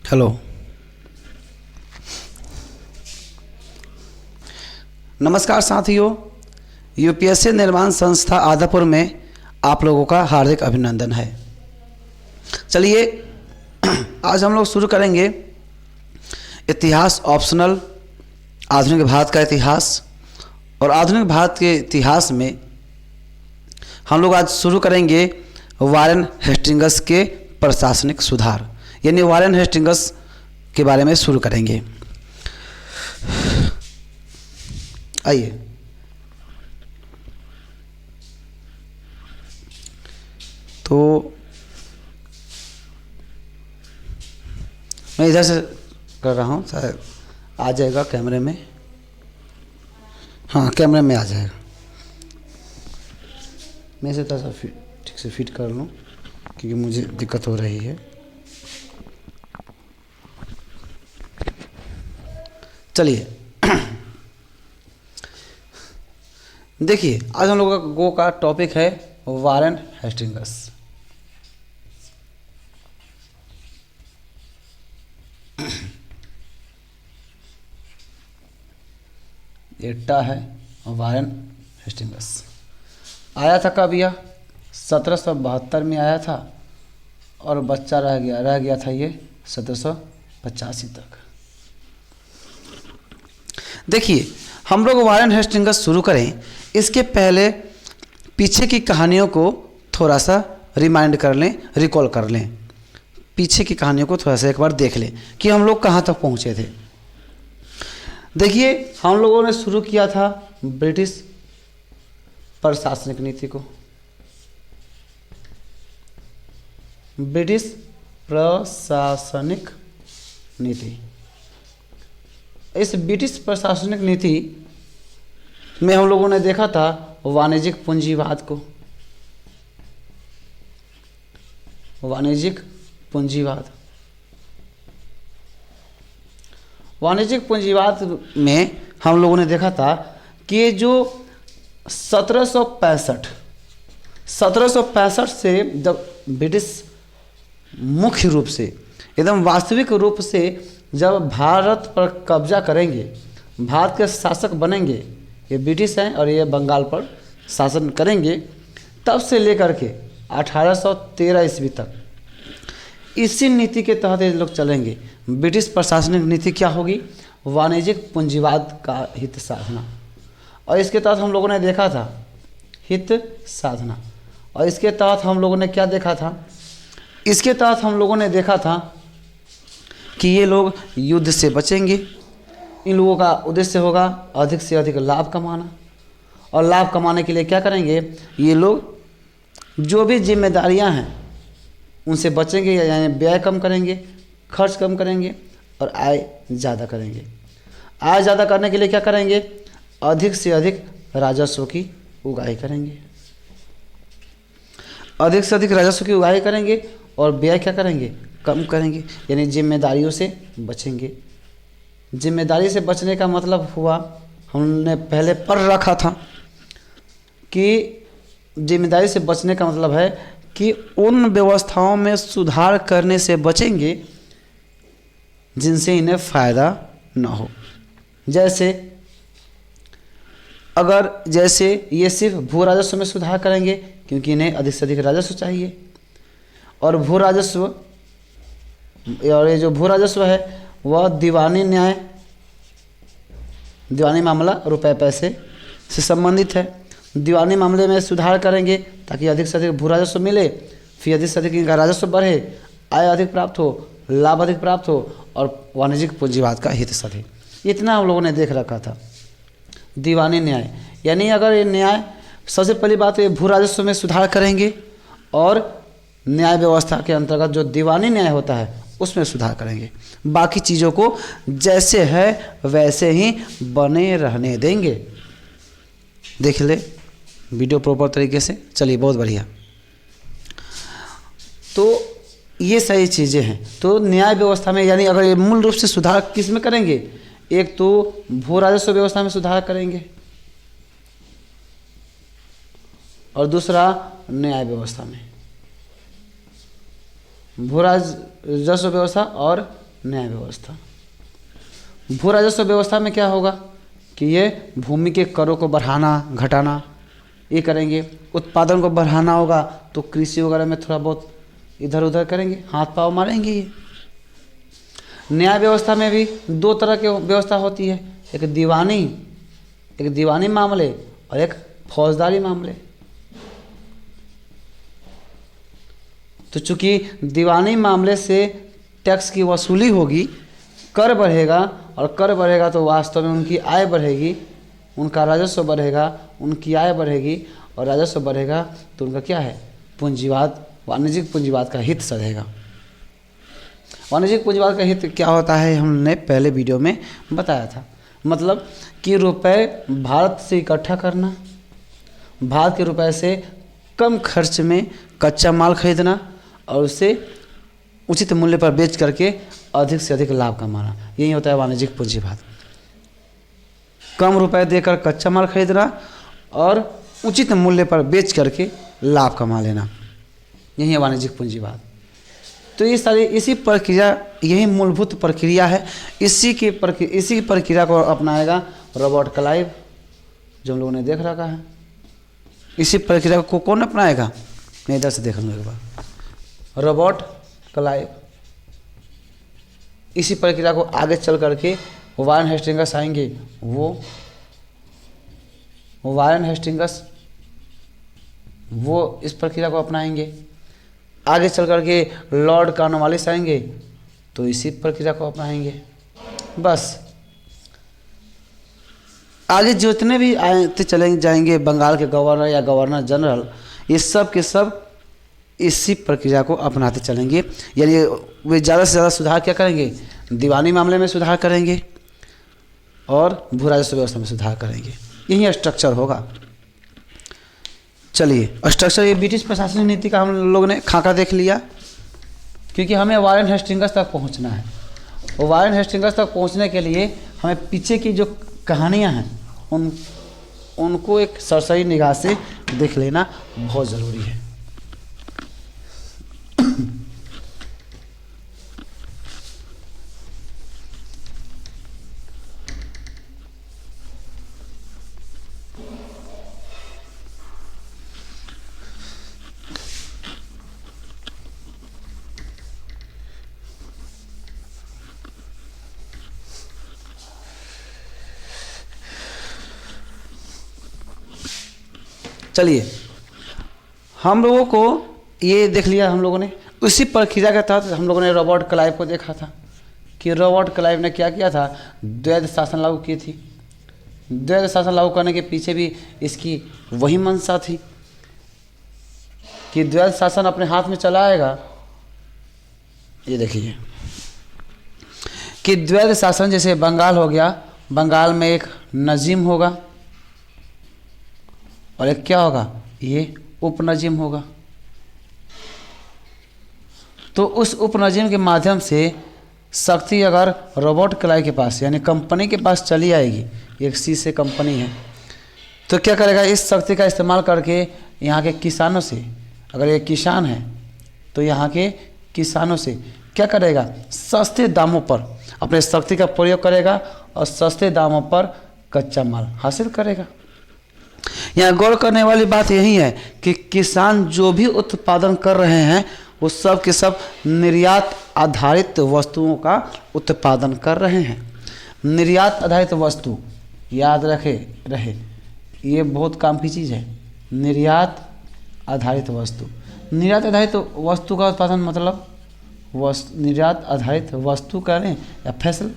Hello, नमस्कार साथियों। UPSC निर्माण संस्था आदापुर में आप लोगों का हार्दिक अभिनंदन है। चलिए आज हम लोग शुरू करेंगे इतिहास ऑप्शनल, आधुनिक भारत का इतिहास। और आधुनिक भारत के इतिहास में हम लोग आज शुरू करेंगे वारेन हेस्टिंग्स के प्रशासनिक सुधार, यानी वारेन हेस्टिंग्स के बारे में शुरू करेंगे। आइए, तो मैं इधर से कर रहा हूँ, शायद आ जाएगा कैमरे में। हाँ, कैमरे में आ जाएगा। मैं इसे थोड़ा सा ठीक से फिट कर लूँ क्योंकि मुझे दिक्कत हो रही है। चलिए देखिए, आज हम लोगों का टॉपिक है वारेन हेस्टिंग्स। ये टा है वारेन हेस्टिंग्स। आया था कब? यह 1772 में आया था और बच्चा रह गया था ये 1785 तक। देखिए, हम लोग वारेन हेस्टिंग्स शुरू करें इसके पहले पीछे की कहानियों को थोड़ा सा रिमाइंड कर लें, रिकॉल कर लें। पीछे की कहानियों को थोड़ा सा एक बार देख लें कि हम लोग कहाँ तक पहुँचे थे। देखिए, हम लोगों ने शुरू किया था ब्रिटिश प्रशासनिक नीति को। ब्रिटिश प्रशासनिक नीति, इस ब्रिटिश प्रशासनिक नीति में हम लोगों ने देखा था वाणिज्यिक पूंजीवाद को। वाणिज्यिक पूंजीवाद, वाणिज्यिक पूंजीवाद में हम लोगों ने देखा था कि जो 1765 से जब ब्रिटिश मुख्य रूप से एकदम वास्तविक रूप से जब भारत पर कब्जा करेंगे, भारत के शासक बनेंगे, ये ब्रिटिश हैं और ये बंगाल पर शासन करेंगे, तब से लेकर के 1813 ईस्वी तक इसी नीति के तहत ये लोग चलेंगे। ब्रिटिश प्रशासनिक नीति क्या होगी? वाणिज्यिक पूंजीवाद का हित साधना। और इसके तहत हम लोगों ने देखा था हित साधना। और इसके तहत हम लोगों ने क्या देखा था? इसके तहत हम लोगों ने देखा था कि ये लोग युद्ध से बचेंगे। इन लोगों का उद्देश्य होगा अधिक से अधिक लाभ कमाना। और लाभ कमाने के लिए क्या करेंगे? ये लोग जो भी जिम्मेदारियां हैं उनसे बचेंगे, यानी व्यय कम करेंगे, खर्च कम करेंगे और आय ज़्यादा करेंगे। आय ज़्यादा करने के लिए क्या करेंगे? अधिक से अधिक राजस्व की उगाही करेंगे। अधिक से अधिक राजस्व की उगाही करेंगे और व्यय क्या करेंगे? कम करेंगे, यानी जिम्मेदारियों से बचेंगे। जिम्मेदारी से बचने का मतलब हुआ, हमने पहले पढ़ रखा था कि जिम्मेदारी से बचने का मतलब है कि उन व्यवस्थाओं में सुधार करने से बचेंगे जिनसे इन्हें फ़ायदा न हो। जैसे ये सिर्फ भू राजस्व में सुधार करेंगे क्योंकि इन्हें अधिक से अधिक राजस्व चाहिए। और भू राजस्व, और ये जो भू राजस्व है वह दीवानी न्याय, दीवानी मामला रुपए पैसे से संबंधित है। दीवानी मामले में सुधार करेंगे ताकि अधिक से अधिक भू राजस्व मिले, फिर अधिक से अधिक इनका राजस्व बढ़े, आय अधिक प्राप्त हो, लाभ अधिक प्राप्त हो और वाणिज्यिक पूंजीवाद का हित साधे। इतना हम लोगों ने देख रखा था। दीवानी न्याय, यानी अगर ये न्याय, सबसे पहली बात ये भू राजस्व में सुधार करेंगे और न्याय व्यवस्था के अंतर्गत जो दीवानी न्याय होता है उसमें सुधार करेंगे। बाकी चीज़ों को जैसे है वैसे ही बने रहने देंगे। देख ले वीडियो प्रॉपर तरीके से। चलिए, बहुत बढ़िया। तो ये सही चीज़ें हैं। तो न्याय व्यवस्था में, यानी अगर ये मूल रूप से सुधार किस में करेंगे? एक तो भू राजस्व व्यवस्था में सुधार करेंगे और दूसरा न्याय व्यवस्था में। भू राजस्व व्यवस्था और न्याय व्यवस्था। भू राजस्व व्यवस्था में क्या होगा कि ये भूमि के करों को बढ़ाना घटाना ये करेंगे। उत्पादन को बढ़ाना होगा तो कृषि वगैरह में थोड़ा बहुत इधर उधर करेंगे, हाथ पाँव मारेंगे ये। न्याय व्यवस्था में भी दो तरह की व्यवस्था होती है, एक दीवानी मामले और एक फौजदारी मामले। तो चूंकि दीवानी मामले से टैक्स की वसूली होगी, कर बढ़ेगा, और कर बढ़ेगा तो वास्तव में उनकी आय बढ़ेगी, उनका राजस्व बढ़ेगा, उनकी आय बढ़ेगी, और राजस्व बढ़ेगा तो उनका क्या है, पूंजीवाद, वाणिज्यिक पूंजीवाद का हित सधेगा। वाणिज्यिक पूंजीवाद का हित क्या होता है हमने पहले वीडियो में बताया था। मतलब कि रुपए भारत से इकट्ठा करना, भारत के रुपए से कम खर्च में कच्चा माल खरीदना और उसे उचित मूल्य पर बेच करके अधिक से अधिक लाभ कमाना, यही होता है वाणिज्यिक पूंजीवाद। कम रुपए देकर कच्चा माल खरीदना और उचित मूल्य पर बेच करके लाभ कमा लेना, यही है वाणिज्यिक पूंजीवाद। तो ये सारी इसी प्रक्रिया, यही मूलभूत प्रक्रिया है। इसी प्रक्रिया को अपनाएगा रॉबर्ट क्लाइव, जो हम लोगों ने देख रखा है। इसी प्रक्रिया को कौन अपनाएगा, मैं इधर से देख लूँगा एक बार। रॉबर्ट क्लाइव इसी प्रक्रिया को आगे चल करके वारेन हेस्टिंगस आएंगे, वो इस प्रक्रिया को अपनाएंगे। आगे चल करके लॉर्ड कॉर्नवालिस आएंगे तो इसी प्रक्रिया को अपनाएंगे। बस आगे जितने भी आते चले जाएंगे, बंगाल के गवर्नर या गवर्नर जनरल, ये सब के सब इसी प्रक्रिया को अपनाते चलेंगे। यानी वे ज़्यादा से ज़्यादा सुधार क्या करेंगे, दीवानी मामले में सुधार करेंगे और भू राजस्व व्यवस्था में सुधार करेंगे। यही स्ट्रक्चर होगा। चलिए, स्ट्रक्चर ये ब्रिटिश प्रशासनिक नीति का हम लोगों ने खाका देख लिया, क्योंकि हमें वारेन हेस्टिंगस तक पहुंचना है। और वारेन हेस्टिंगस तक पहुंचने के लिए हमें पीछे की जो कहानियां हैं उनको एक सरसरी निगाह से देख लेना बहुत ज़रूरी है। चलिए, हम लोगों को ये देख लिया हम लोगों ने। उसी प्रक्रिया के तहत हम लोगों ने रॉबर्ट क्लाइव को देखा था कि रॉबर्ट क्लाइव ने क्या किया था, द्वैध शासन लागू की थी। द्वैध शासन लागू करने के पीछे भी इसकी वही मंशा थी कि द्वैध शासन अपने हाथ में चला आएगा। ये देखिए कि द्वैध शासन, जैसे बंगाल हो गया, बंगाल में एक नजीम होगा और एक क्या होगा, ये उपनजीम होगा। तो उस उपनजीम के माध्यम से शक्ति अगर रॉबर्ट क्लाइव के पास यानी कंपनी के पास चली आएगी, एक सी से कंपनी है, तो क्या करेगा, इस शक्ति का इस्तेमाल करके यहाँ के किसानों से, अगर ये किसान है तो यहाँ के किसानों से क्या करेगा, सस्ते दामों पर अपने शक्ति का प्रयोग करेगा और सस्ते दामों पर कच्चा माल हासिल करेगा। यहाँ गौर करने वाली बात यही है कि किसान जो भी उत्पादन कर रहे हैं वो सब के सब निर्यात आधारित वस्तुओं का उत्पादन कर रहे हैं। निर्यात आधारित वस्तु याद रहे, ये बहुत काम की चीज़ है। निर्यात आधारित वस्तु, निर्यात आधारित वस्तु का उत्पादन मतलब निर्यात आधारित वस्तु करें या फसल,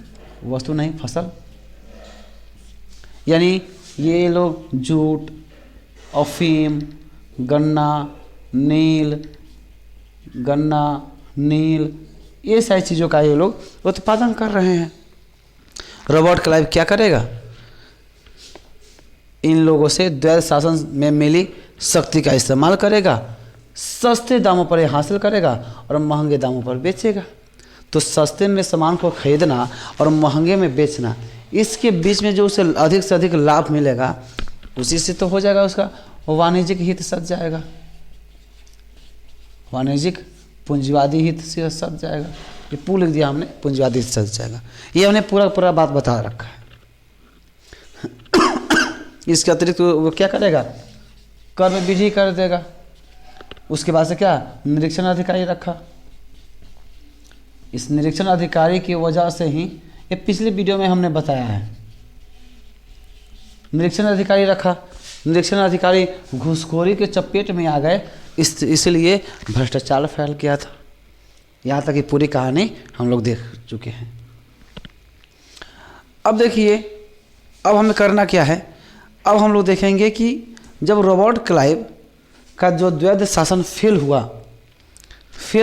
वस्तु नहीं फसल। यानी ये लोग जूट, अफीम, गन्ना, नील ये सारी चीज़ों का ये लोग उत्पादन कर रहे हैं। रॉबर्ट क्लाइव क्या करेगा, इन लोगों से द्वैध शासन में मिली शक्ति का इस्तेमाल करेगा, सस्ते दामों पर ये हासिल करेगा और महंगे दामों पर बेचेगा। तो सस्ते में सामान को खरीदना और महंगे में बेचना, इसके बीच में जो उसे अधिक से अधिक लाभ मिलेगा उसी से तो हो जाएगा, उसका वाणिज्यिक हित सध जाएगा, वाणिज्यिक पूंजीवादी हित से सध जाएगा। ये पू लिख दिया हमने, पूंजीवादी चल जाएगा। ये हमने पूरा पूरा बात बता रखा है। इसके अतिरिक्त वो क्या करेगा, कर में विधि कर देगा। उसके बाद से क्या, निरीक्षण अधिकारी रखा। इस निरीक्षण अधिकारी की वजह से ही, ये पिछले वीडियो में हमने बताया है, निरीक्षण अधिकारी रखा। निरीक्षण अधिकारी घूसखोरी के चपेट में आ गए, इसलिए भ्रष्टाचार फैल गया था। यहाँ तक की पूरी कहानी हम लोग देख चुके हैं। अब देखिए, अब हमें करना क्या है। अब हम लोग देखेंगे कि जब रॉबर्ट क्लाइव का जो द्वैध शासन फेल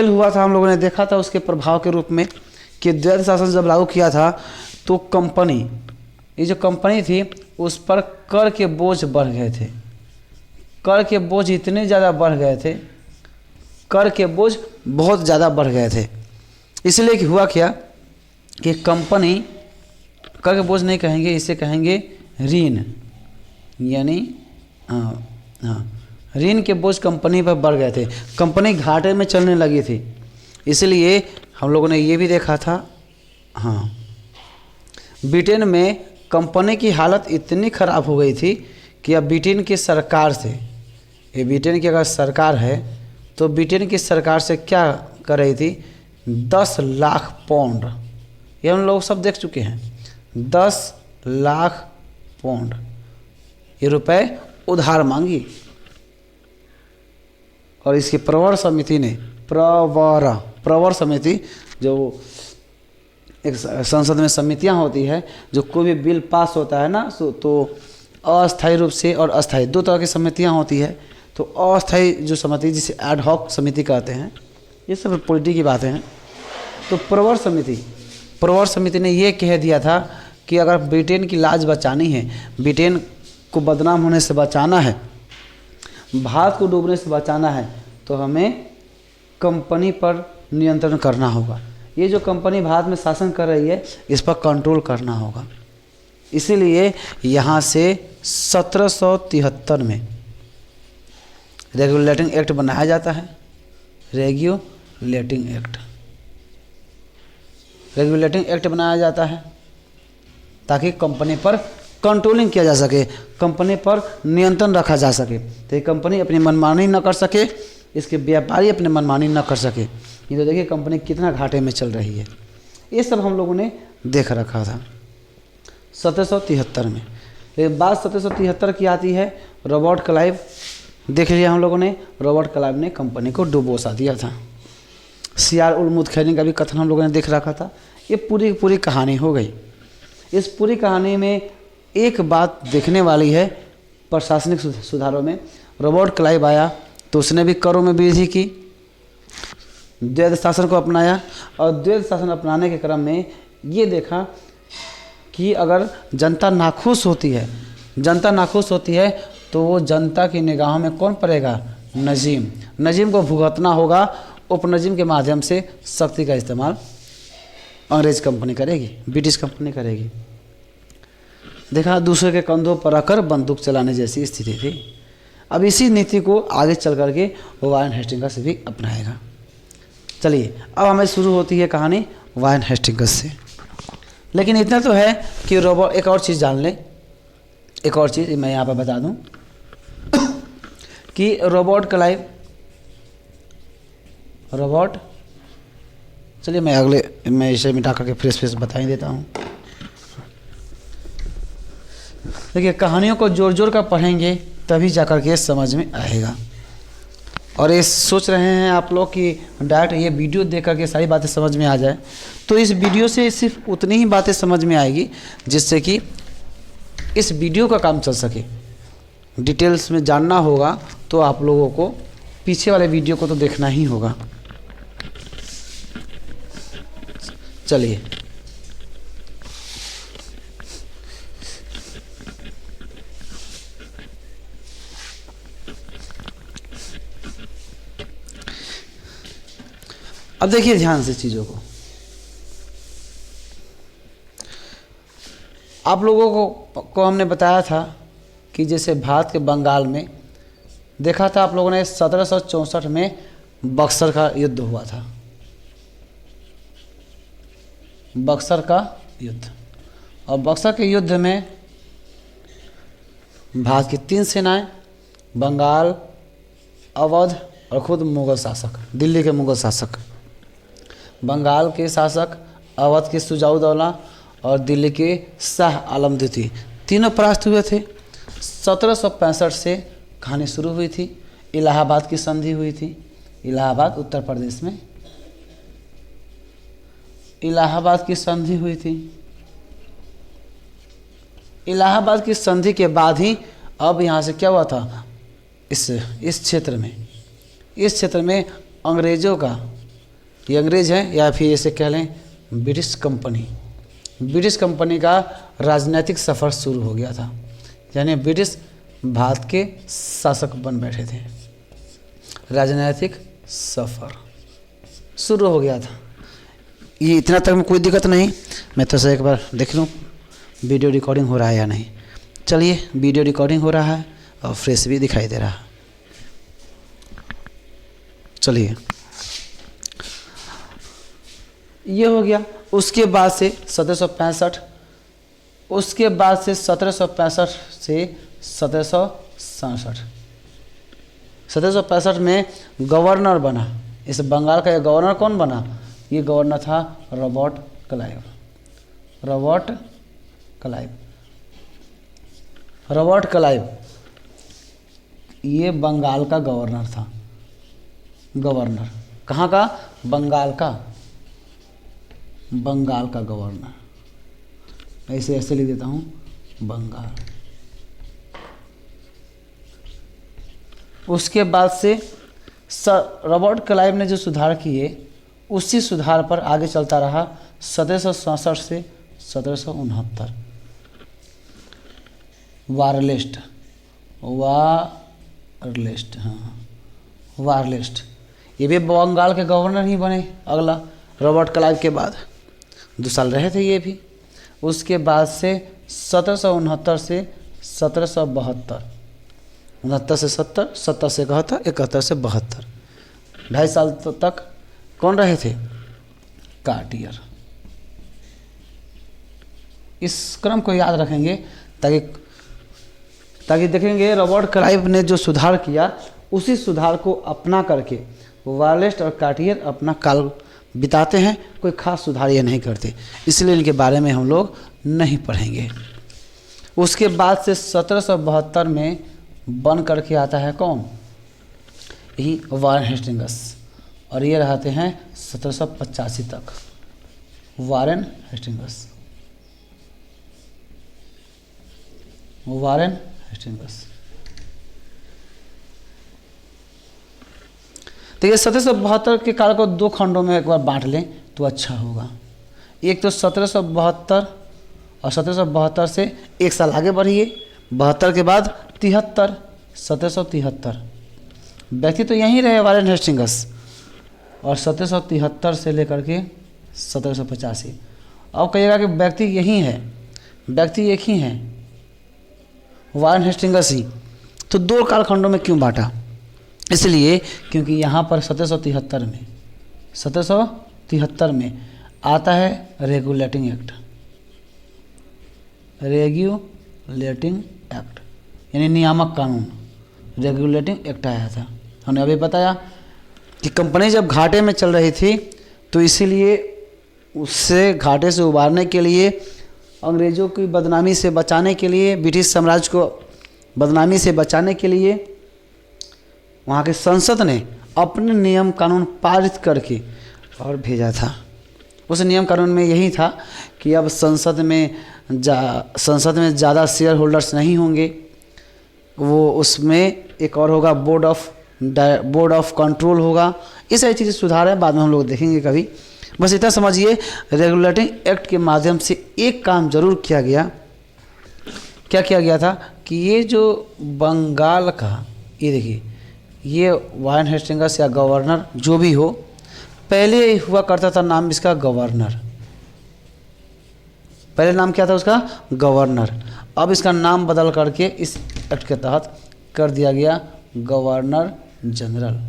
हुआ था, हम लोगों ने देखा था उसके प्रभाव के रूप में कि द्वैध शासन जब लागू किया था तो कंपनी, ये जो कंपनी थी उस पर कर के बोझ बढ़ गए थे। कर के बोझ इतने ज़्यादा बढ़ गए थे, कर के बोझ बहुत ज़्यादा बढ़ गए थे। इसलिए कि हुआ क्या कि कंपनी, कर के बोझ नहीं कहेंगे, इसे कहेंगे ऋण, यानी ऋण के बोझ कंपनी पर बढ़ गए थे। कंपनी घाटे में चलने लगी थी। इसलिए हम लोगों ने ये भी देखा था, ब्रिटेन में कंपनी की हालत इतनी ख़राब हो गई थी कि अब ब्रिटेन की सरकार से, ये ब्रिटेन की अगर सरकार है तो ब्रिटेन की सरकार से क्या कर रही थी, 10 लाख पाउंड, ये हम लोग सब देख चुके हैं, 10 लाख पाउंड ये रुपए उधार मांगी। और इसकी प्रवर समिति ने, प्रवर समिति, जो एक संसद में समितियां होती है, जो कोई भी बिल पास होता है ना, तो अस्थायी रूप से और अस्थायी दो तरह की समितियां होती है। तो अस्थायी जो समिति, जिसे एड हॉक समिति कहते हैं, ये सब पॉलिटी की बातें हैं। तो प्रवर समिति ने ये कह दिया था कि अगर ब्रिटेन की लाज बचानी है, ब्रिटेन को बदनाम होने से बचाना है, भारत को डूबने से बचाना है, तो हमें कंपनी पर नियंत्रण करना होगा। ये जो कंपनी भारत में शासन कर रही है, इस पर कंट्रोल करना होगा। इसीलिए यहाँ से 1773 में रेगुलेटिंग एक्ट बनाया जाता है। रेगुलेटिंग एक्ट बनाया जाता है ताकि कंपनी पर कंट्रोलिंग किया जा सके, कंपनी पर नियंत्रण रखा जा सके, तो ये कंपनी अपनी मनमानी न कर सके, इसके व्यापारी अपने मनमानी न कर सके। ये तो देखिए कंपनी कितना घाटे में चल रही है। ये सब हम लोगों ने देख रखा था 1773 में। लेकिन बात 1773 की आती है, रॉबर्ट क्लाइव, देख लिया हम लोगों ने, रॉबर्ट क्लाइव ने कंपनी को डुबोसा दिया था। सीआर उल मुतखैनी का भी कथन हम लोगों ने देख रखा था। ये पूरी कहानी हो गई। इस पूरी कहानी में एक बात देखने वाली है, प्रशासनिक सुधारों में रॉबर्ट क्लाइव आया तो उसने भी करों में वृद्धि की, द्वैध शासन को अपनाया, और द्वैध शासन अपनाने के क्रम में ये देखा कि अगर जनता नाखुश होती है तो वो जनता की निगाहों में कौन पड़ेगा, नजीम को भुगतना होगा। उपनजीम के माध्यम से शक्ति का इस्तेमाल अंग्रेज कंपनी करेगी, ब्रिटिश कंपनी करेगी। देखा, दूसरे के कंधों पर रखकर बंदूक चलाने जैसी स्थिति थी। अब इसी नीति को आगे चल करके वारेन हेस्टिंग्स भी अपनाएगा। चलिए, अब हमें शुरू होती है कहानी वारेन हेस्टिंग्स से। लेकिन इतना तो है कि रॉबर्ट, एक और चीज़ जान लें, एक और चीज़ मैं यहाँ पर बता दूँ कि चलिए मैं इसे मिटा करके फ्रेश बता ही देता हूँ। देखिए, कहानियों को जोड़ कर पढ़ेंगे तभी जाकर के समझ में आएगा। और ये सोच रहे हैं आप लोग कि डायरेक्ट ये वीडियो देख करके सारी बातें समझ में आ जाए, तो इस वीडियो से सिर्फ उतनी ही बातें समझ में आएगी जिससे कि इस वीडियो का काम चल सके। डिटेल्स में जानना होगा तो आप लोगों को पीछे वाले वीडियो को तो देखना ही होगा। चलिए, अब देखिए ध्यान से चीज़ों को। आप लोगों को हमने बताया था कि जैसे भारत के बंगाल में देखा था आप लोगों ने 1764 में बक्सर का युद्ध हुआ था। बक्सर का युद्ध। और बक्सर के युद्ध में भारत की 3 सेनाएं, बंगाल, अवध और खुद मुगल शासक, दिल्ली के मुगल शासक, बंगाल के शासक, अवध के शुजाउद्दौला और दिल्ली के शाह आलम द्वितीय, तीनों परास्त हुए थे। 1765 से कहानी शुरू हुई थी। इलाहाबाद की संधि हुई थी। इलाहाबाद उत्तर प्रदेश में इलाहाबाद की संधि हुई थी। इलाहाबाद की संधि के बाद ही अब यहाँ से क्या हुआ था, इस क्षेत्र में अंग्रेज़ों का, ये अंग्रेज़ हैं या फिर इसे कह लें ब्रिटिश कंपनी का राजनीतिक सफ़र शुरू हो गया था। यानी ब्रिटिश भारत के शासक बन बैठे थे। राजनीतिक सफ़र शुरू हो गया था। ये इतना तक में कोई दिक्कत नहीं। मैं तो से एक बार देख लूँ वीडियो रिकॉर्डिंग हो रहा है या नहीं। चलिए, वीडियो रिकॉर्डिंग हो रहा है और फ्रेश भी दिखाई दे रहा है। चलिए, ये हो गया। उसके बाद से 1765, उसके बाद से 1765 से 1767, 1765 में गवर्नर बना। इस बंगाल का ये गवर्नर कौन बना? ये गवर्नर था रॉबर्ट क्लाइव। रॉबर्ट क्लाइव ये बंगाल का गवर्नर था। गवर्नर कहाँ का? बंगाल का गवर्नर। ऐसे लिख देता हूँ, बंगाल। उसके बाद से रॉबर्ट क्लाइव ने जो सुधार किए, उसी सुधार पर आगे चलता रहा 1767 से 1769। वारलेस्ट ये भी बंगाल के गवर्नर ही बने अगला, रॉबर्ट क्लाइव के बाद 2 साल रहे थे ये भी। उसके बाद से 1769 से 1772, 69 से 70, 70 से 71, 71 से 72, 2.5 साल तक कौन रहे थे? कार्टियर। इस क्रम को याद रखेंगे ताकि देखेंगे रॉबर्ट क्लाइव ने जो सुधार किया, उसी सुधार को अपना करके वारलेस्ट और कार्टियर अपना काल बिताते हैं। कोई खास सुधार ये नहीं करते, इसलिए इनके बारे में हम लोग नहीं पढ़ेंगे। उसके बाद से 1772 में बन करके आता है कौन? यही वारेन हेस्टिंग्स, और ये रहते हैं 1785 तक। वारेन हेस्टिंग्स तो ये 1772 के काल को 2 खंडों में एक बार बांट लें तो अच्छा होगा। एक तो 1772 और 1772 से 1 साल आगे बढ़िए, 72 के बाद 73, 1773। व्यक्ति तो यहीं रहे वारेन हेस्टिंग्स, और 1773 से लेकर के 1785। अब कहिएगा कि व्यक्ति यही है, व्यक्ति एक ही है, वारेन हेस्टिंग्स ही, तो 2 कालखंडों में क्यों बांटा? इसलिए क्योंकि यहाँ पर 1773 में आता है रेगुलेटिंग एक्ट, यानी नियामक कानून। रेगुलेटिंग एक्ट आया था। हमने अभी बताया कि कंपनी जब घाटे में चल रही थी, तो इसीलिए उससे घाटे से उबारने के लिए, अंग्रेज़ों की बदनामी से बचाने के लिए, ब्रिटिश साम्राज्य को बदनामी से बचाने के लिए वहाँ के संसद ने अपने नियम कानून पारित करके और भेजा था। उस नियम कानून में यही था कि अब संसद में ज़्यादा शेयर होल्डर्स नहीं होंगे। वो उसमें एक और होगा, बोर्ड ऑफ कंट्रोल होगा। ये सारी चीज़ें सुधार है, बाद में हम लोग देखेंगे कभी। बस इतना समझिए, रेगुलेटिंग एक्ट के माध्यम से एक काम जरूर किया गया। क्या किया गया था कि ये जो बंगाल का, ये देखिए, ये वारेन हेस्टिंग्स या गवर्नर जो भी हो, पहले हुआ करता था नाम इसका गवर्नर। पहले नाम क्या था उसका? गवर्नर। अब इसका नाम बदल करके इस एक्ट के तहत कर दिया गया गवर्नर जनरल।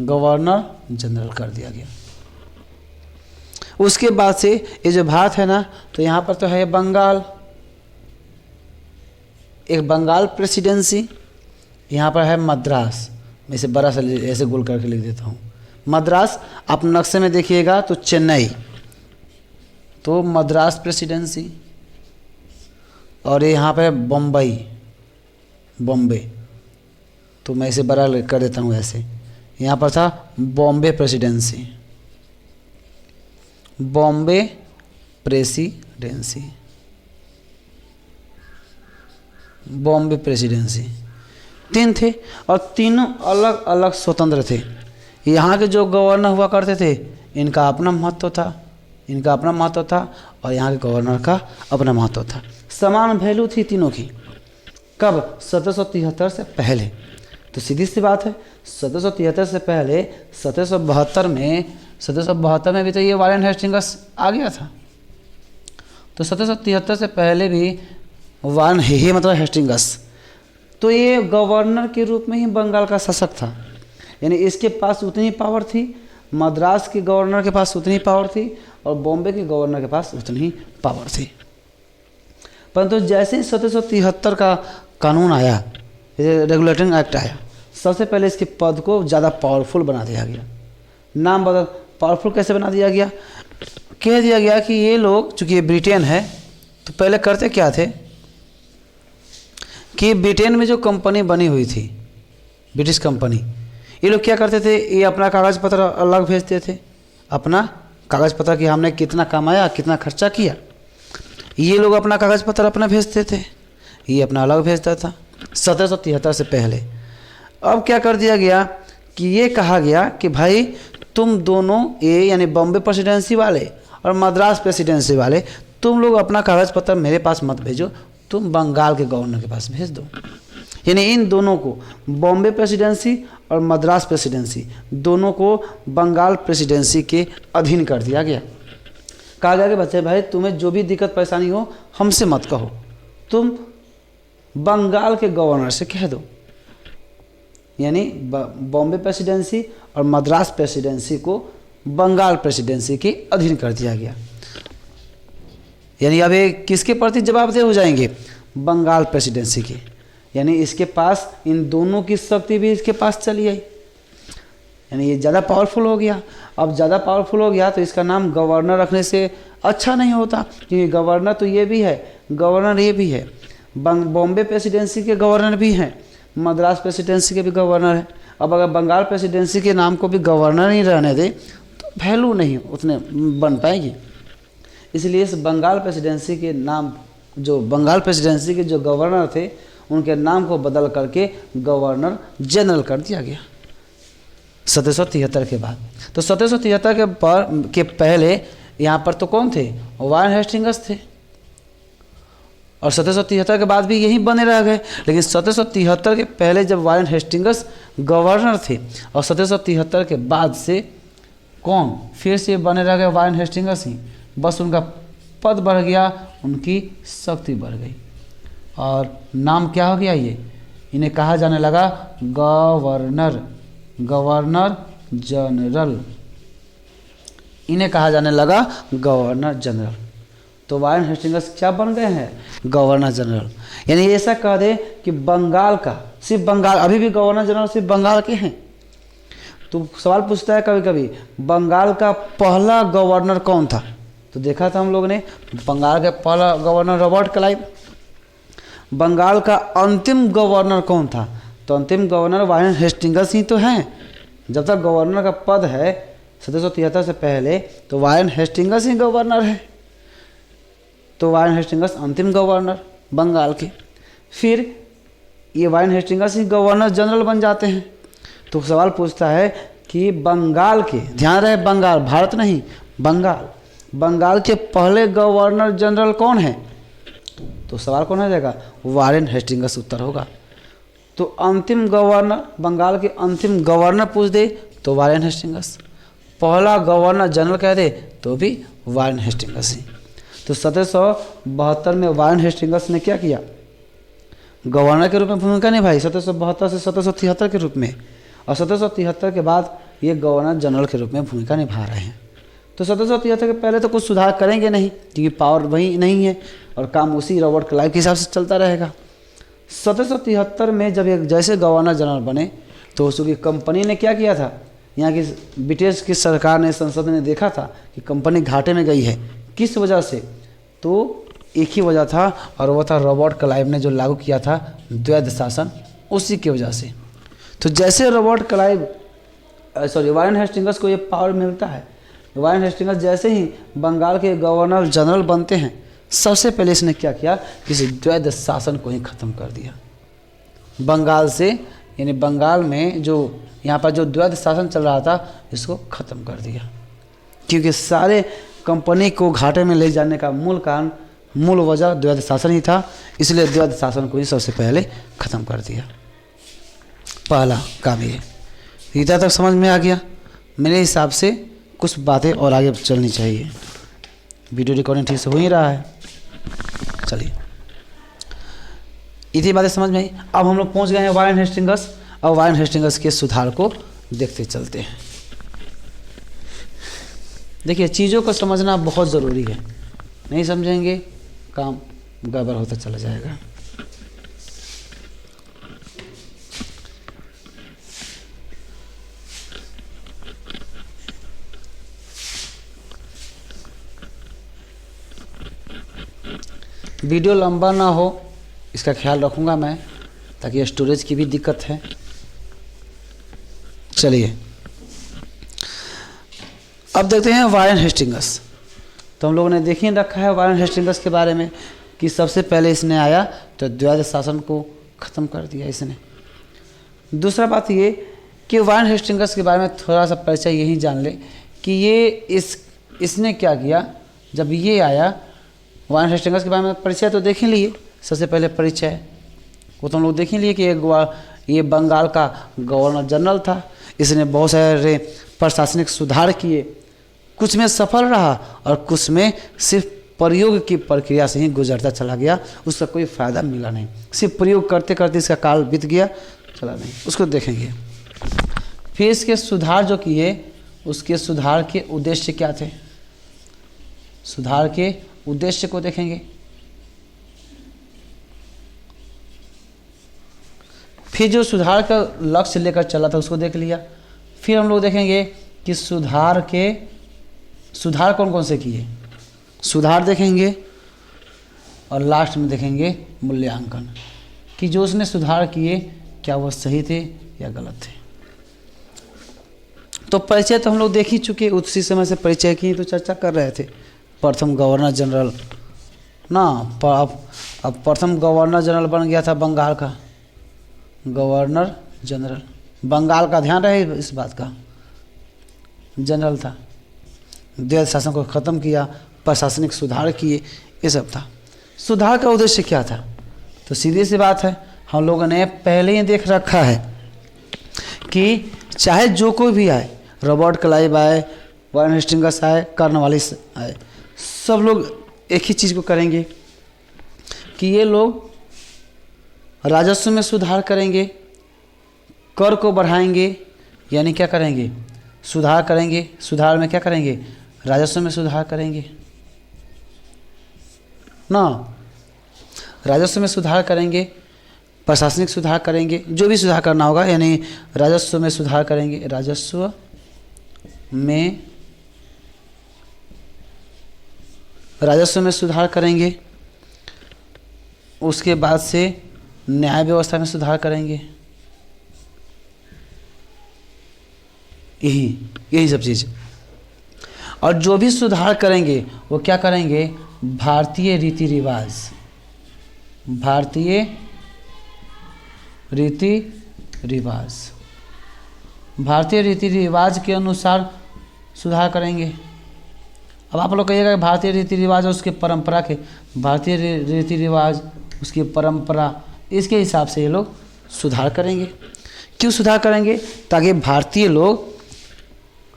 गवर्नर जनरल कर दिया गया। उसके बाद से ये जो भारत है ना, तो यहाँ पर तो है बंगाल, एक बंगाल प्रेसिडेंसी, यहाँ पर है मद्रास। मैं इसे बड़ा सा ऐसे गोल करके लिख देता हूँ, मद्रास। आप नक्शे में देखिएगा तो चेन्नई, तो मद्रास प्रेसिडेंसी। और ये यहाँ पर है बम्बई, बॉम्बे, तो मैं इसे बड़ा कर देता हूँ ऐसे। यहाँ पर था Bombay presidency, Bombay presidency, Bombay presidency. 3 थे और तीनों अलग अलग स्वतंत्र थे। यहाँ के जो गवर्नर हुआ करते थे, इनका अपना महत्व था, इनका अपना महत्व था, और यहाँ के गवर्नर का अपना महत्व था। समान वैल्यू थी तीनों की। कब? 1773 से पहले। तो सीधी सी बात है, 1773 से पहले 1772 में भी तो ये वारेन हेस्टिंग्स आ गया था। तो 1773 से पहले भी वारेन ही मतलब हेस्टिंग्स, तो ये गवर्नर के रूप में ही बंगाल का शासक था। यानी इसके पास उतनी पावर थी, मद्रास के गवर्नर के पास उतनी पावर थी, और बॉम्बे के गवर्नर के पास उतनी ही पावर थी। परंतु जैसे ही 1773 का कानून आया, रेगुलेटिंग एक्ट आया, सबसे पहले इसके पद को ज़्यादा पावरफुल बना दिया गया। नाम बदल, पावरफुल कैसे बना दिया गया? कह दिया गया कि ये लोग, चूँकि ये ब्रिटेन है, तो पहले करते क्या थे कि ब्रिटेन में जो कंपनी बनी हुई थी, ब्रिटिश कंपनी, ये लोग क्या करते थे, ये अपना कागज़ पत्र अलग भेजते थे, अपना कागज़ पत्र कि हमने कितना कमाया, कितना खर्चा किया, ये लोग अपना कागज़ पत्र अपना भेजते थे, ये अपना अलग भेजता था 1773 से पहले। अब क्या कर दिया गया कि ये कहा गया कि भाई तुम दोनों, ये यानी बॉम्बे प्रेसिडेंसी वाले और मद्रास प्रेसिडेंसी वाले, तुम लोग अपना कागज़ पत्र मेरे पास मत भेजो, तुम बंगाल के गवर्नर के पास भेज दो। यानी इन दोनों को, बॉम्बे प्रेसिडेंसी और मद्रास प्रेसिडेंसी, दोनों को बंगाल प्रेसिडेंसी के अधीन कर दिया गया। कहा गया कि बच्चे भाई तुम्हें जो भी दिक्कत परेशानी हो हमसे मत कहो, तुम बंगाल के गवर्नर से कह दो। यानी बॉम्बे प्रेसिडेंसी और मद्रास प्रेसिडेंसी को बंगाल प्रेसिडेंसी के अधीन कर दिया गया। यानी अब ये किसके प्रति जवाबदेह हो जाएंगे? बंगाल प्रेसिडेंसी के। यानी इसके पास इन दोनों की शक्ति भी इसके पास चली आई, यानी ये ज़्यादा पावरफुल हो गया। अब ज़्यादा पावरफुल हो गया तो इसका नाम गवर्नर रखने से अच्छा नहीं होता, क्योंकि गवर्नर तो ये भी है, गवर्नर ये भी है, बॉम्बे प्रेसिडेंसी के गवर्नर भी हैं, मद्रास प्रेसिडेंसी के भी गवर्नर है। अब अगर बंगाल प्रेसिडेंसी के नाम को भी गवर्नर ही रहने दे तो वैल्यू नहीं उतने बन पाएगी। इसलिए इस बंगाल प्रेसिडेंसी के नाम, जो बंगाल प्रेसिडेंसी के जो गवर्नर थे, उनके नाम को बदल करके गवर्नर जनरल कर दिया गया 1773 के बाद। तो 1773 के पहले यहाँ पर तो कौन थे? वारेन हेस्टिंग्स थे, और 1773 के बाद भी यही बने रह गए। लेकिन 1773 के पहले जब वारेन हेस्टिंग्स गवर्नर थे, और 1773 के बाद से कौन फिर से बने रह गए? वारेन हेस्टिंग्स ही। बस उनका पद बढ़ गया, उनकी शक्ति बढ़ गई, और नाम क्या हो गया? ये इन्हें कहा जाने लगा गवर्नर, गवर्नर जनरल, इन्हें कहा जाने लगा गवर्नर जनरल। तो वारेन हेस्टिंग्स क्या बन गए हैं? Governor general. यानी ऐसा कह दे कि बंगाल का, सिर्फ बंगाल, अभी भी गवर्नर जनरल सिर्फ बंगाल के हैं। तो सवाल पूछता है कभी कभी, बंगाल का पहला गवर्नर कौन था? तो देखा था हम लोग ने, बंगाल का पहला गवर्नर रॉबर्ट क्लाइव। बंगाल का अंतिम गवर्नर कौन था? तो अंतिम गवर्नर वारेन हेस्टिंग्स ही तो हैं। जब तक गवर्नर का पद है 1773 से पहले, तो वारेन हेस्टिंग्स ही गवर्नर है। तो वारेन हेस्टिंग्स अंतिम गवर्नर बंगाल के। फिर ये वारेन हेस्टिंग्स ही गवर्नर जनरल बन जाते हैं। तो सवाल पूछता है कि बंगाल के, ध्यान रहे बंगाल, भारत नहीं, बंगाल, बंगाल के पहले गवर्नर जनरल कौन है? तो सवाल कौन आ जाएगा? वारेन हेस्टिंग्स उत्तर होगा। तो अंतिम गवर्नर, बंगाल के अंतिम गवर्नर पूछ दे तो वारेन हेस्टिंग्स, पहला गवर्नर जनरल कह दे तो भी वारेन हेस्टिंग्स ही। तो 1772 में वारेन हेस्टिंग्स ने क्या किया? गवर्नर के रूप में भूमिका निभाई 1772 से 1773 के रूप में, और 1773 के बाद ये गवर्नर जनरल के रूप में भूमिका निभा रहे हैं। तो 1773 के पहले तो कुछ सुधार करेंगे नहीं, क्योंकि पावर वही नहीं है और काम उसी रॉबर्ट क्लाइव के हिसाब से चलता रहेगा। 1773 में जब एक जैसे गवर्नर जनरल बने तो उसकी कंपनी ने क्या किया था, यहाँ की ब्रिटिश की सरकार ने, संसद ने देखा था कि कंपनी घाटे में गई है। किस वजह से? तो एक ही वजह था और वो था रॉबर्ट क्लाइव ने जो लागू किया था द्वैध शासन, उसी की वजह से। तो जैसे रॉबर्ट क्लाइव वारेन हेस्टिंग्स को ये पावर मिलता है, वारेन हेस्टिंग्स जैसे ही बंगाल के गवर्नर जनरल बनते हैं, सबसे पहले इसने क्या किया कि इस द्वैध शासन को ही ख़त्म कर दिया। बंगाल से, यानी बंगाल में जो यहाँ पर जो द्वैध शासन चल रहा था, इसको ख़त्म कर दिया, क्योंकि सारे कंपनी को घाटे में ले जाने का मूल कारण, मूल वजह द्वैध शासन ही था। इसलिए द्वैध शासन को ही सबसे पहले ख़त्म कर दिया। पहला काम ये। इतना तक समझ में आ गया? मेरे हिसाब से कुछ बातें और आगे चलनी चाहिए। वीडियो रिकॉर्डिंग ठीक से हो ही रहा है। चलिए, इतनी बातें समझ में आई। अब हम लोग पहुंच गए हैं वारेन हेस्टिंग्स। अब वारेन हेस्टिंग्स के सुधार को देखते चलते हैं। देखिए, चीज़ों को समझना बहुत ज़रूरी है, नहीं समझेंगे काम गड़बड़ होता चला जाएगा। वीडियो लंबा ना हो, इसका ख्याल रखूँगा मैं, ताकि स्टोरेज की भी दिक्कत है। चलिए, अब देखते हैं वारेन हेस्टिंग्स। तो हम लोगों ने देख ही रखा है वारेन हेस्टिंग्स के बारे में कि सबसे पहले इसने आया तो द्वैध शासन को ख़त्म कर दिया इसने। दूसरा बात ये कि वारेन हेस्टिंग्स के बारे में थोड़ा सा परिचय यही जान ले कि ये इसने क्या किया। जब ये आया, वारेन हेस्टिंग्स के बारे में परिचय तो देख ही लिए। सबसे पहले परिचय वो तो हम लोग देख ही लिए कि ये बंगाल का गवर्नर जनरल था। इसने बहुत सारे प्रशासनिक सुधार किए, कुछ में सफल रहा और कुछ में सिर्फ प्रयोग की प्रक्रिया से ही गुजरता चला गया, उसका कोई फ़ायदा मिला नहीं। सिर्फ प्रयोग करते करते इसका काल बीत गया, चला नहीं। उसको देखेंगे। फिर इसके सुधार जो किए, उसके सुधार के उद्देश्य क्या थे, सुधार के उद्देश्य को देखेंगे। फिर जो सुधार का लक्ष्य लेकर चला था उसको देख लिया। फिर हम लोग देखेंगे कि सुधार कौन कौन से किए, सुधार देखेंगे। और लास्ट में देखेंगे मूल्यांकन, कि जो उसने सुधार किए क्या वो सही थे या गलत थे। तो परिचय तो हम लोग देख ही चुके, उसी समय से परिचय की तो चर्चा कर रहे थे। प्रथम गवर्नर जनरल ना, अब प्रथम गवर्नर जनरल बन गया था बंगाल का। गवर्नर जनरल बंगाल का, ध्यान रहे इस बात का, जनरल था। द्वैध शासन को ख़त्म किया, प्रशासनिक सुधार किए, ये सब था। सुधार का उद्देश्य क्या था? तो सीधी सी बात है, हम लोगों ने पहले ही देख रखा है कि चाहे जो कोई भी आए, रॉबर्ट क्लाइव आए, वारेन हेस्टिंग्स आए, कॉर्नवालिस आए, सब लोग एक ही चीज़ को करेंगे कि ये लोग राजस्व में सुधार करेंगे, कर को बढ़ाएंगे। यानी क्या करेंगे? सुधार करेंगे। सुधार में क्या करेंगे? राजस्व में सुधार करेंगे ना, राजस्व में सुधार करेंगे, प्रशासनिक सुधार करेंगे, जो भी सुधार करना होगा। यानी राजस्व में सुधार करेंगे, राजस्व में सुधार करेंगे। उसके बाद से न्याय व्यवस्था में सुधार करेंगे। यही सब चीज़। और जो भी सुधार करेंगे वो क्या करेंगे? भारतीय रीति रिवाज, भारतीय रीति रिवाज के अनुसार सुधार करेंगे। अब आप लोग कहिएगा कि भारतीय रीति रिवाज और उसके परंपरा के, भारतीय रीति रिवाज उसकी परंपरा, इसके हिसाब से ये लोग सुधार करेंगे। क्यों सुधार करेंगे? ताकि भारतीय लोग,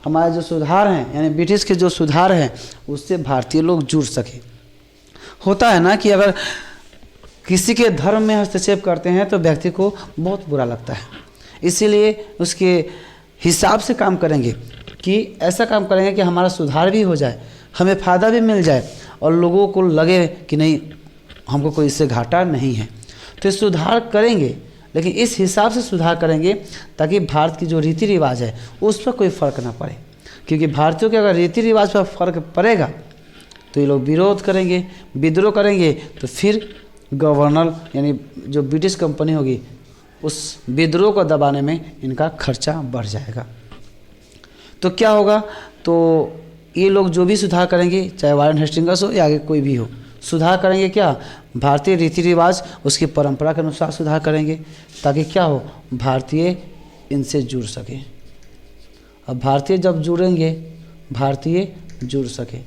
हमारे जो सुधार हैं, यानी ब्रिटिश के जो सुधार हैं, उससे भारतीय लोग जुड़ सके। होता है ना कि अगर किसी के धर्म में हस्तक्षेप करते हैं तो व्यक्ति को बहुत बुरा लगता है, इसीलिए उसके हिसाब से काम करेंगे। कि ऐसा काम करेंगे कि हमारा सुधार भी हो जाए, हमें फ़ायदा भी मिल जाए और लोगों को लगे कि नहीं हमको कोई इससे घाटा नहीं है। तो सुधार करेंगे, लेकिन इस हिसाब से सुधार करेंगे ताकि भारत की जो रीति रिवाज है उस पर कोई फ़र्क ना पड़े, क्योंकि भारतीयों के अगर रीति रिवाज पर फ़र्क पड़ेगा तो ये लोग विरोध करेंगे, विद्रोह करेंगे, तो फिर गवर्नर यानी जो ब्रिटिश कंपनी होगी उस विद्रोह को दबाने में इनका खर्चा बढ़ जाएगा। तो क्या होगा, तो ये लोग जो भी सुधार करेंगे, चाहे वारेन हेस्टिंग्स हो या आगे कोई भी हो, सुधार करेंगे क्या, भारतीय रीति रिवाज उसकी परंपरा के अनुसार सुधार करेंगे ताकि क्या हो, भारतीय इनसे जुड़ सके। अब भारतीय जब जुड़ेंगे, भारतीय जुड़ सके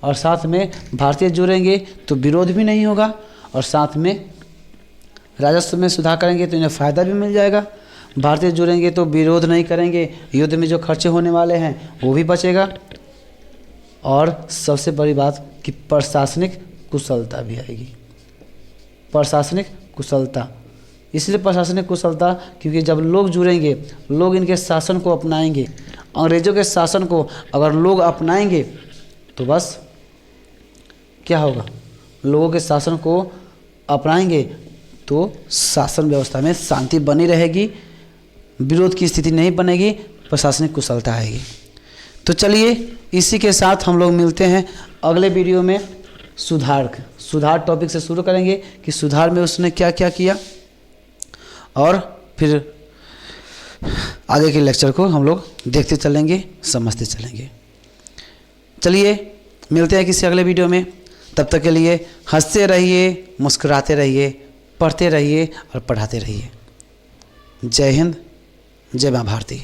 और साथ में भारतीय जुड़ेंगे तो विरोध भी नहीं होगा और साथ में राजस्व में सुधार करेंगे तो इन्हें फ़ायदा भी मिल जाएगा। भारतीय जुड़ेंगे तो विरोध नहीं करेंगे, युद्ध में जो खर्चे होने वाले हैं वो भी बचेगा और सबसे बड़ी बात कि प्रशासनिक कुशलता भी आएगी। प्रशासनिक कुशलता, इसलिए प्रशासनिक कुशलता क्योंकि जब लोग जुड़ेंगे, लोग इनके शासन को अपनाएंगे। अंग्रेज़ों के शासन को अगर लोग अपनाएंगे तो बस क्या होगा, लोगों के शासन को अपनाएंगे तो शासन व्यवस्था में शांति बनी रहेगी, विरोध की स्थिति नहीं बनेगी, प्रशासनिक कुशलता आएगी। तो चलिए इसी के साथ हम लोग मिलते हैं अगले वीडियो में। सुधार टॉपिक से शुरू करेंगे कि सुधार में उसने क्या क्या किया और फिर आगे के लेक्चर को हम लोग देखते चलेंगे, समझते चलेंगे। चलिए मिलते हैं किसी अगले वीडियो में, तब तक के लिए हंसते रहिए, मुस्कुराते रहिए, पढ़ते रहिए और पढ़ाते रहिए। जय हिंद, जय माँ भारती।